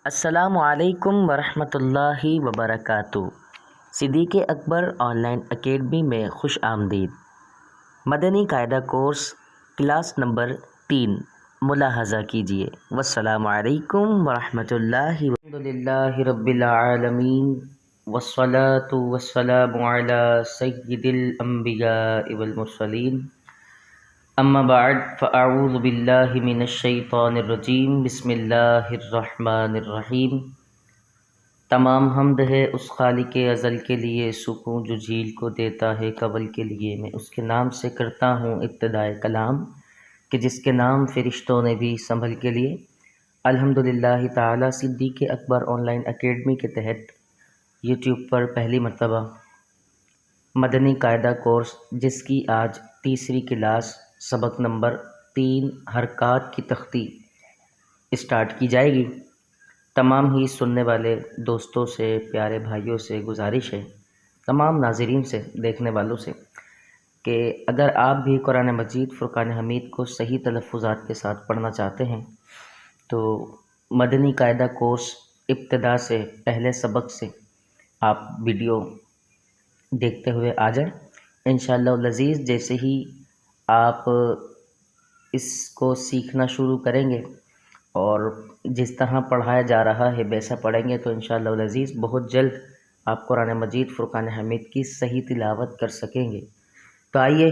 السلام علیکم ورحمۃ اللہ وبرکاتہ۔ صدیق اکبر آن لائن اکیڈمی میں خوش آمدید۔ مدنی قاعدہ کورس کلاس نمبر 3 ملاحظہ کیجیے۔ والسلام علیکم ورحمۃ اللہ الحمدللہ رب العالمین والصلاة والسلام علی سید الانبیاء والمرسلین، اما بعد فاعوذ باللہ من الشیطان الرجیم، بسم اللہ الرحمن الرحیم۔ تمام حمد ہے اس خالق ازل کے لیے، سکون جو جھیل کو دیتا ہے کول کے لیے۔ میں اس کے نام سے کرتا ہوں ابتدائے کلام، کہ جس کے نام فرشتوں نے بھی سنبھل کے لیے۔ الحمدللہ تعالی صدیق اکبر آن لائن اکیڈمی کے تحت یوٹیوب پر پہلی مرتبہ مدنی قاعدہ کورس، جس کی آج تیسری کلاس سبق نمبر 3 حرکات کی تختی اسٹارٹ کی جائے گی۔ تمام ہی سننے والے دوستوں سے، پیارے بھائیوں سے گزارش ہے، تمام ناظرین سے، دیکھنے والوں سے، کہ اگر آپ بھی قرآن مجید فرقان حمید کو صحیح تلفظات کے ساتھ پڑھنا چاہتے ہیں تو مدنی قاعدہ کورس ابتدا سے پہلے سبق سے آپ ویڈیو دیکھتے ہوئے آ جائیں انشاءاللہ العزیز۔ جیسے ہی آپ اس کو سیکھنا شروع کریں گے اور جس طرح پڑھایا جا رہا ہے ویسا پڑھیں گے تو انشاءاللہ العزیز بہت جلد آپ قرآن مجید فرقان حمید کی صحیح تلاوت کر سکیں گے۔ تو آئیے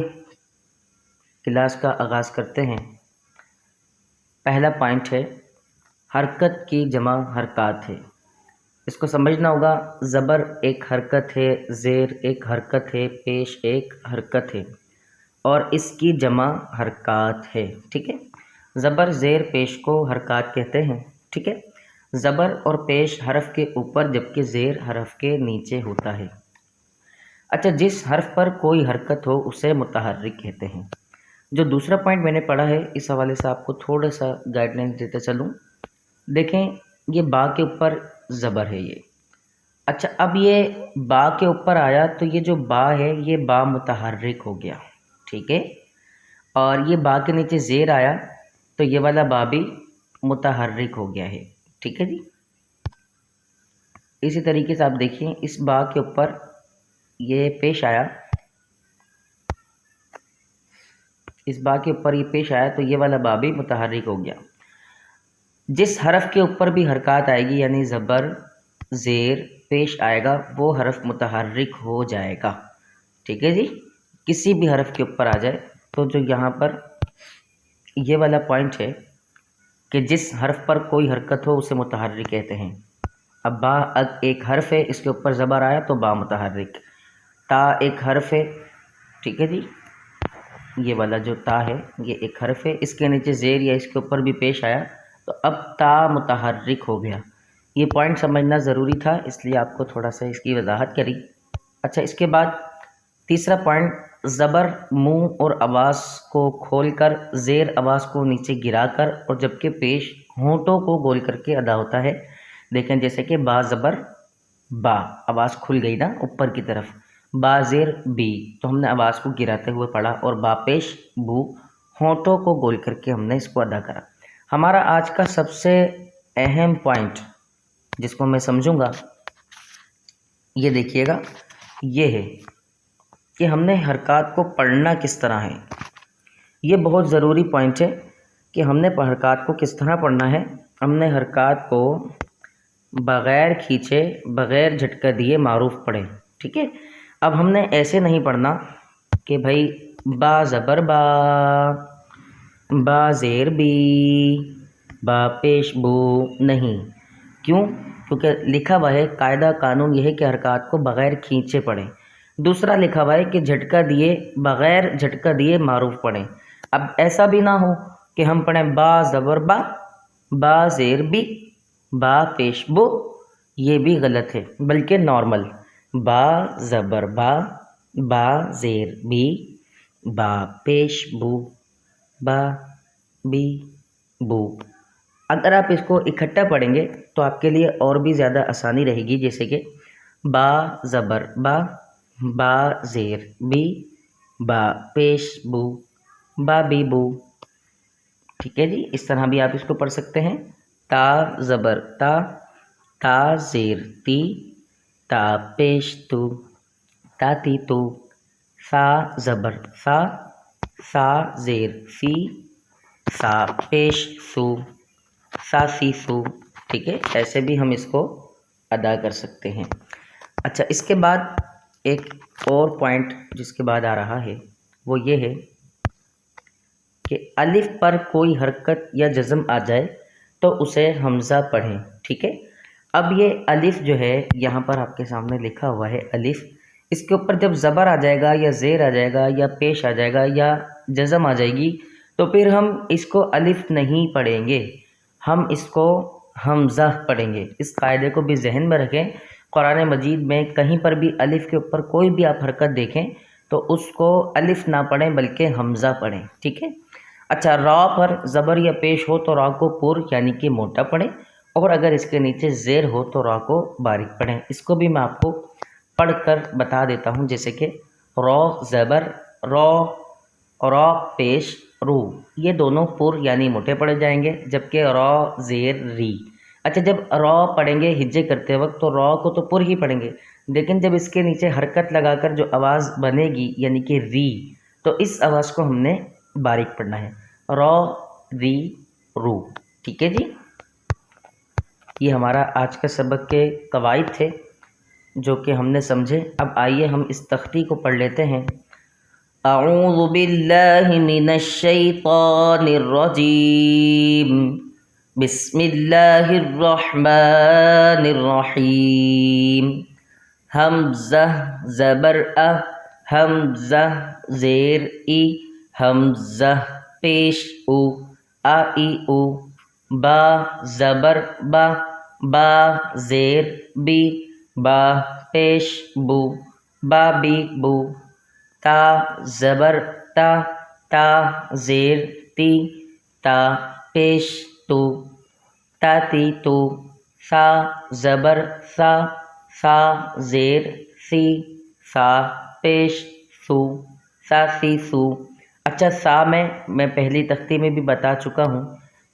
کلاس کا آغاز کرتے ہیں۔ پہلا پوائنٹ ہے، حرکت کی جمع حرکات ہے۔ اس کو سمجھنا ہوگا۔ زبر ایک حرکت ہے، زیر ایک حرکت ہے، پیش ایک حرکت ہے، اور اس کی جمع حرکات ہے۔ ٹھیک ہے، زبر زیر پیش کو حرکات کہتے ہیں۔ ٹھیک ہے، زبر اور پیش حرف کے اوپر جبکہ زیر حرف کے نیچے ہوتا ہے۔ اچھا، جس حرف پر کوئی حرکت ہو اسے متحرک کہتے ہیں۔ جو دوسرا پوائنٹ میں نے پڑھا ہے اس حوالے سے آپ کو تھوڑا سا گائیڈ لائن دیتے چلوں۔ دیکھیں، یہ با کے اوپر زبر ہے یہ۔ اچھا، اب یہ با کے اوپر آیا تو یہ جو با ہے یہ با متحرک ہو گیا۔ ٹھیک ہے، اور یہ با کے نیچے زیر آیا تو یہ والا با بھی متحرک ہو گیا ہے۔ ٹھیک ہے جی، اسی طریقے سے آپ دیکھیں اس با کے اوپر یہ پیش آیا، اس با کے اوپر یہ پیش آیا تو یہ والا با بھی متحرک ہو گیا۔ جس حرف کے اوپر بھی حرکات آئے گی یعنی زبر زیر پیش آئے گا وہ حرف متحرک ہو جائے گا۔ ٹھیک ہے جی، کسی بھی حرف کے اوپر آ جائے تو جو یہاں پر یہ والا پوائنٹ ہے کہ جس حرف پر کوئی حرکت ہو اسے متحرک کہتے ہیں۔ اب با ایک حرف ہے، اس کے اوپر زبر آیا تو با متحرک۔ تا ایک حرف ہے، ٹھیک ہے جی، یہ والا جو تا ہے یہ ایک حرف ہے، اس کے نیچے زیر یا اس کے اوپر بھی پیش آیا تو اب تا متحرک ہو گیا۔ یہ پوائنٹ سمجھنا ضروری تھا، اس لیے آپ کو تھوڑا سا اس کی وضاحت کری۔ اچھا، اس کے بعد تیسرا پوائنٹ، زبر منہ اور آواز کو کھول کر زیر آواز کو نیچے گرا کر اور جبکہ پیش ہونٹوں کو گول کر کے ادا ہوتا ہے۔ دیکھیں جیسے کہ با زبر با، آواز کھل گئی نا اوپر کی طرف، با زیر بی تو ہم نے آواز کو گراتے ہوئے پڑھا، اور با پیش بو، ہونٹوں کو گول کر کے ہم نے اس کو ادا کرا۔ ہمارا آج کا سب سے اہم پوائنٹ جس کو میں سمجھوں گا یہ دیکھیے گا، یہ ہے کہ ہم نے حرکات کو پڑھنا کس طرح ہے۔ یہ بہت ضروری پوائنٹ ہے کہ ہم نے حرکات کو کس طرح پڑھنا ہے۔ ہم نے حرکات کو بغیر کھینچے، بغیر جھٹکا دیے معروف پڑھیں۔ ٹھیک ہے، اب ہم نے ایسے نہیں پڑھنا کہ بھائی با زبر با، با زیر بی، با پیش بو، نہیں۔ کیوں؟ کیونکہ لکھا ہوا ہے، قاعدہ قانون یہ ہے کہ حرکات کو بغیر کھینچے پڑھیں۔ دوسرا لکھا ہوا ہے کہ جھٹکا دیے، بغیر جھٹکا دیے معروف پڑھیں۔ اب ایسا بھی نہ ہو کہ ہم پڑھیں با زبر با، با زیر بی، با پیش بو، یہ بھی غلط ہے، بلکہ نارمل با زبر با، با زیر بی، با پیش بو، با بی بو۔ اگر آپ اس کو اکٹھا پڑھیں گے تو آپ کے لیے اور بھی زیادہ آسانی رہے گی، جیسے کہ با زبر با، با زیر بی، با پیش بو، با بی بو۔ ٹھیک ہے جی، اس طرح بھی آپ اس کو پڑھ سکتے ہیں۔ تا زبر تا، تا زیر تی، تا پیش تو، تاتی تو، سا زبر سا، سا زیر سی، سا پیش سو، سا سی سو. ٹھیک ہے، ایسے بھی ہم اس کو ادا کر سکتے ہیں. اچھا، اس کے بعد ایک اور پوائنٹ جس کے بعد آ رہا ہے وہ یہ ہے کہ الف پر کوئی حرکت یا جزم آ جائے تو اسے حمزہ پڑھیں. ٹھیک ہے، اب یہ الف جو ہے یہاں پر آپ کے سامنے لکھا ہوا ہے الف، اس کے اوپر جب زبر آ جائے گا یا زیر آ جائے گا یا پیش آ جائے گا یا جزم آ جائے گی تو پھر ہم اس کو الف نہیں پڑھیں گے، ہم اس کو حمزہ پڑھیں گے. اس قاعدے کو بھی ذہن میں رکھیں. قرآن مجید میں کہیں پر بھی الف کے اوپر کوئی بھی آپ حرکت دیکھیں تو اس کو الف نہ پڑھیں بلکہ حمزہ پڑھیں. ٹھیک ہے. اچھا، را پر زبر یا پیش ہو تو را کو پر یعنی کہ موٹا پڑھیں، اور اگر اس کے نیچے زیر ہو تو را کو باریک پڑھیں. اس کو بھی میں آپ کو پڑھ کر بتا دیتا ہوں، جیسے کہ را زبر را، را پیش رو، یہ دونوں پر یعنی موٹے پڑھے جائیں گے، جبکہ را زیر ری. اچھا، جب را پڑھیں گے ہجے کرتے وقت تو را کو تو پر ہی پڑھیں گے، لیکن جب اس کے نیچے حرکت لگا کر جو آواز بنے گی یعنی کہ ری، تو اس آواز کو ہم نے باریک پڑھنا ہے. را ری رو. ٹھیک ہے جی، یہ ہمارا آج کا سبق کے قواعد تھے جو کہ ہم نے سمجھے. اب آئیے ہم اس تختی کو پڑھ لیتے ہیں. اعوذ باللہ من الشیطان الرجیم، بسم اللہ الرحمن الرحیم. حمزہ زبر ا، حمزہ زیر ای، حمزہ پیش او، آ ای او. با زبر با، با زیر بی، با پیش بو، با بی بو. تا زبر تا، تا زیر تی، تا پیش تو، تاتی تو. سا زبر سا، سا زیر سی، سا پیش سو، سا سی سو. اچھا، سا میں پہلی تختی میں بھی بتا چکا ہوں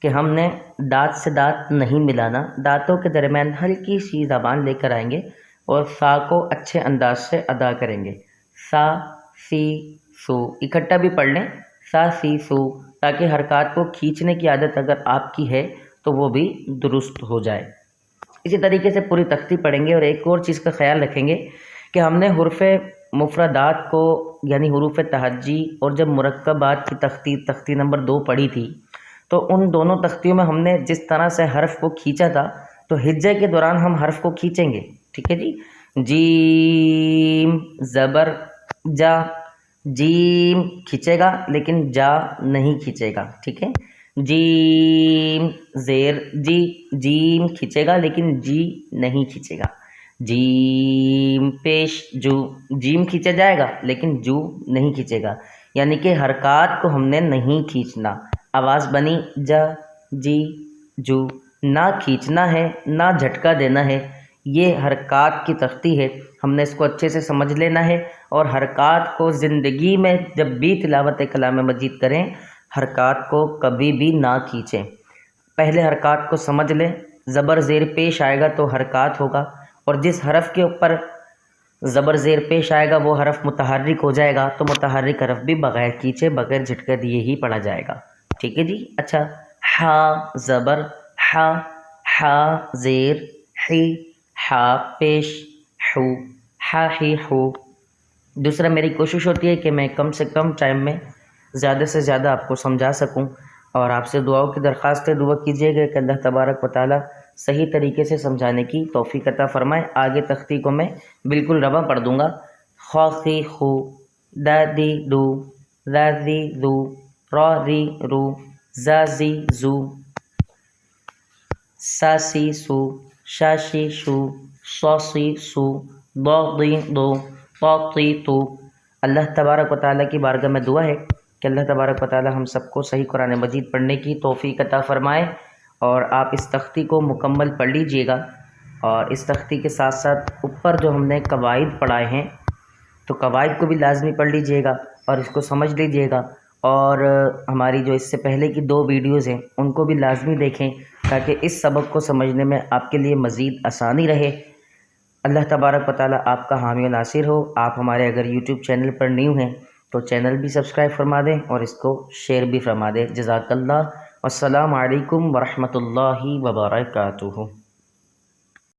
کہ ہم نے دانت سے دانت نہیں ملانا، دانتوں کے درمیان ہلکی سی زبان لے کر آئیں گے اور سا کو اچھے انداز سے ادا کریں گے. سا سی سو، اکٹھا بھی پڑھ لیں، سا سی سو، تاکہ حرکات کو کھینچنے کی عادت اگر آپ کی ہے تو وہ بھی درست ہو جائے. اسی طریقے سے پوری تختی پڑھیں گے. اور ایک اور چیز کا خیال رکھیں گے کہ ہم نے حروف مفردات کو یعنی حروف تہجی اور جب مرکبات کی تختی نمبر 2 پڑھی تھی تو ان دونوں تختیوں میں ہم نے جس طرح سے حرف کو کھینچا تھا تو ہجے کے دوران ہم حرف کو کھینچیں گے. ٹھیک ہے جی. جیم زبر جا، جیم کھینچے گا لیکن جا نہیں کھینچے گا. ٹھیک ہے. جیم زیر جی، جیم کھینچے گا لیکن جی نہیں کھینچے گا. جیم پیش جو، جیم کھینچا جائے گا لیکن جو نہیں کھینچے گا، یعنی کہ حرکات کو ہم نے نہیں کھینچنا. آواز بنی جا جی جو، نہ کھینچنا ہے نہ جھٹکا دینا ہے. یہ حرکات کی تختی ہے، ہم نے اس کو اچھے سے سمجھ لینا ہے. اور حرکات کو زندگی میں جب بھی تلاوت کلام مجید کریں حرکات کو کبھی بھی نہ کھینچیں. پہلے حرکات کو سمجھ لیں. زبر زیر پیش آئے گا تو حرکات ہوگا، اور جس حرف کے اوپر زبر زیر پیش آئے گا وہ حرف متحرک ہو جائے گا، تو متحرک حرف بھی بغیر کھینچے بغیر جھٹکے دیے ہی پڑھا جائے گا. ٹھیک ہے جی. اچھا، ہا زبر ہا، ہا زیر ہی، ہا پیش ہو، ہا ہی ہو. دوسرا، میری کوشش ہوتی ہے کہ میں کم سے کم ٹائم میں زیادہ سے زیادہ آپ کو سمجھا سکوں، اور آپ سے دعاؤں کی درخواست ہے. دعا کیجیے گا کہ اللہ تبارک و تعالیٰ صحیح طریقے سے سمجھانے کی توفیق عطا فرمائے. آگے تختی کو میں بالکل رواں پڑھ دوں گا. خا سی خو، دا دی دو، را زی زو، را ری رو، زا زی زو، سا سی سو، شا شی شو، سا سی سو، ضا ضی دو، طا تی تو. اللہ تبارک و تعالیٰ کی بارگاہ میں دعا ہے کہ اللہ تبارک و تعالیٰ ہم سب کو صحیح قرآن مجید پڑھنے کی توفیق عطا فرمائے. اور آپ اس تختی کو مکمل پڑھ لیجئے گا، اور اس تختی کے ساتھ ساتھ اوپر جو ہم نے قواعد پڑھائے ہیں تو قواعد کو بھی لازمی پڑھ لیجئے گا اور اس کو سمجھ لیجئے گا. اور ہماری جو اس سے پہلے کی 2 ویڈیوز ہیں ان کو بھی لازمی دیکھیں. تاکہ اس سبق کو سمجھنے میں آپ کے لیے مزید آسانی رہے۔ اللہ تبارک و تعالیٰ آپ کا حامی و ناصر ہو۔ آپ ہمارے اگر یوٹیوب چینل پر نیو ہیں تو چینل بھی سبسکرائب فرما دیں اور اس کو شیئر بھی فرما دیں۔ جزاک اللہ۔ السلام علیکم ورحمۃ اللہ وبرکاتہ۔